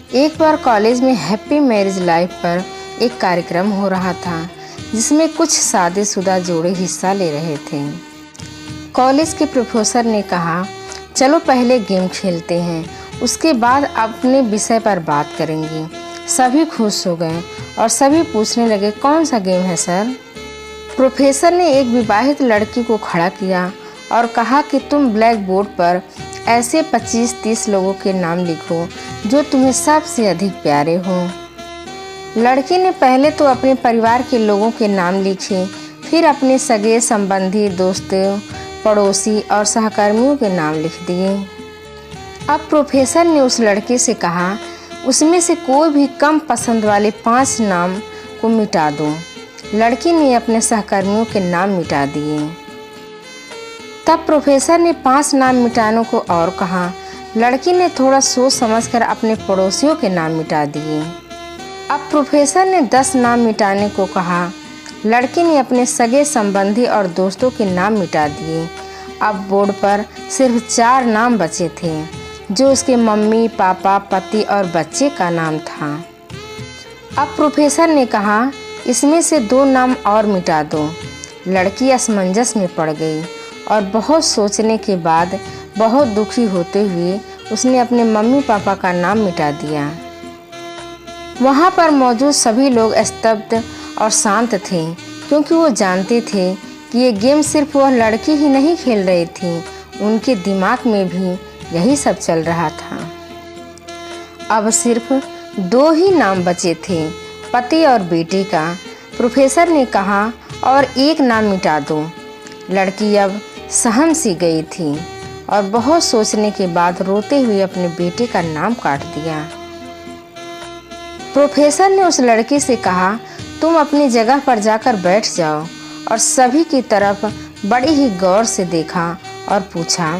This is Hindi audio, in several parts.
एक बार कॉलेज में हैप्पी मैरिज लाइफ पर एक कार्यक्रम हो रहा था जिसमें कुछ शादीशुदा जोड़े हिस्सा ले रहे थे। कॉलेज के प्रोफेसर ने कहा, चलो पहले गेम खेलते हैं, उसके बाद अपने विषय पर बात करेंगे। सभी खुश हो गए और सभी पूछने लगे, कौन सा गेम है सर? प्रोफेसर ने एक विवाहित लड़की को खड़ा किया और कहा कि तुम ब्लैक बोर्ड पर ऐसे 25-30 लोगों के नाम लिखो जो तुम्हें सबसे अधिक प्यारे हों। लड़की ने पहले तो अपने परिवार के लोगों के नाम लिखे, फिर अपने सगे संबंधी, दोस्तों, पड़ोसी और सहकर्मियों के नाम लिख दिए। अब प्रोफेसर ने उस लड़के से कहा, उसमें से कोई भी कम पसंद वाले 5 नाम को मिटा दो। लड़की ने अपने सहकर्मियों के नाम मिटा दिए। तब प्रोफेसर ने 5 नाम मिटाने को और कहा। लड़की ने थोड़ा सोच समझकर अपने पड़ोसियों के नाम मिटा दिए। अब प्रोफेसर ने 10 नाम मिटाने को कहा। लड़की ने अपने सगे संबंधी और दोस्तों के नाम मिटा दिए। अब बोर्ड पर सिर्फ 4 नाम बचे थे, जो उसके मम्मी, पापा, पति और बच्चे का नाम था। अब प्रोफेसर ने कहा, इसमें से 2 नाम और मिटा दो। लड़की असमंजस में पड़ गई और बहुत सोचने के बाद बहुत दुखी होते हुए उसने अपने मम्मी पापा का नाम मिटा दिया। वहाँ पर मौजूद सभी लोग स्तब्ध और शांत थे, क्योंकि वो जानते थे कि ये गेम सिर्फ वह लड़की ही नहीं खेल रही थी, उनके दिमाग में भी यही सब चल रहा था। अब सिर्फ 2 ही नाम बचे थे, पति और बेटे का। प्रोफेसर ने कहा, और 1 नाम मिटा दो। लड़की अब सहम सी गई थी और बहुत सोचने के बाद रोते हुए अपने बेटे का नाम काट दिया। प्रोफेसर ने उस लड़की से कहा, तुम अपनी जगह पर जाकर बैठ जाओ, और सभी की तरफ बड़ी ही गौर से देखा और पूछा,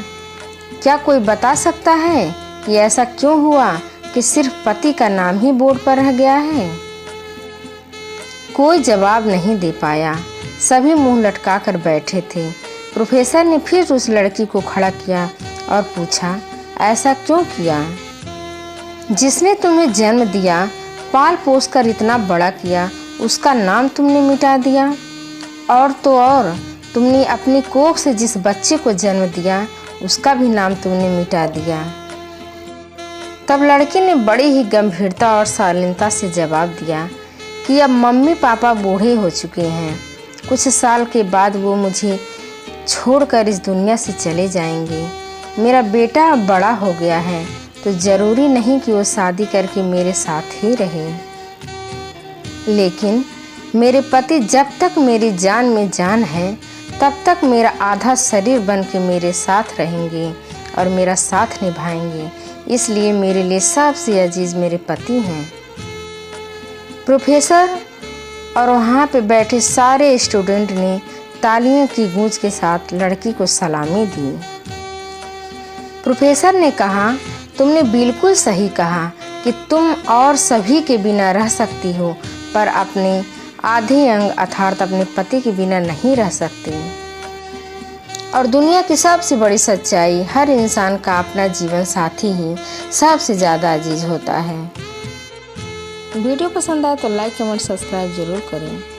क्या कोई बता सकता है कि ऐसा क्यों हुआ कि सिर्फ पति का नाम ही बोर्ड पर रह गया है? कोई जवाब नहीं दे पाया, सभी मुंह लटका कर बैठे थे। प्रोफेसर ने फिर उस लड़की को खड़ा किया और पूछा, ऐसा क्यों किया? जिसने तुम्हें जन्म दिया, पाल पोस कर इतना बड़ा किया, उसका नाम तुमने मिटा दिया। और तो और, तुमने अपनी कोख से जिस बच्चे को जन्म दिया, उसका भी नाम तुमने मिटा दिया। तब लड़की ने बड़ी ही गंभीरता और शालीनता से जवाब दिया कि अब मम्मी पापा बूढ़े हो चुके हैं, कुछ साल के बाद वो मुझे छोड़कर इस दुनिया से चले जाएंगे। मेरा बेटा अब बड़ा हो गया है, तो ज़रूरी नहीं कि वो शादी करके मेरे साथ ही रहे, लेकिन मेरे पति जब तक मेरी जान में जान है, तब तक मेरा आधा शरीर बन के मेरे साथ रहेंगे और मेरा साथ निभाएंगे। इसलिए मेरे लिए सबसे अजीज़ मेरे पति हैं। प्रोफेसर और वहाँ पे बैठे सारे स्टूडेंट ने तालियों की गूंज के साथ लड़की को सलामी दी। प्रोफेसर ने कहा, तुमने बिल्कुल सही कहा कि तुम और सभी के बिना रह सकती हो, पर अपने आधे अंग अर्थात अपने पति के बिना नहीं रह सकती। और दुनिया की सबसे बड़ी सच्चाई, हर इंसान का अपना जीवन साथी ही सबसे ज़्यादा अजीज होता है। वीडियो पसंद आए तो लाइक, कमेंट, सब्सक्राइब जरूर करें।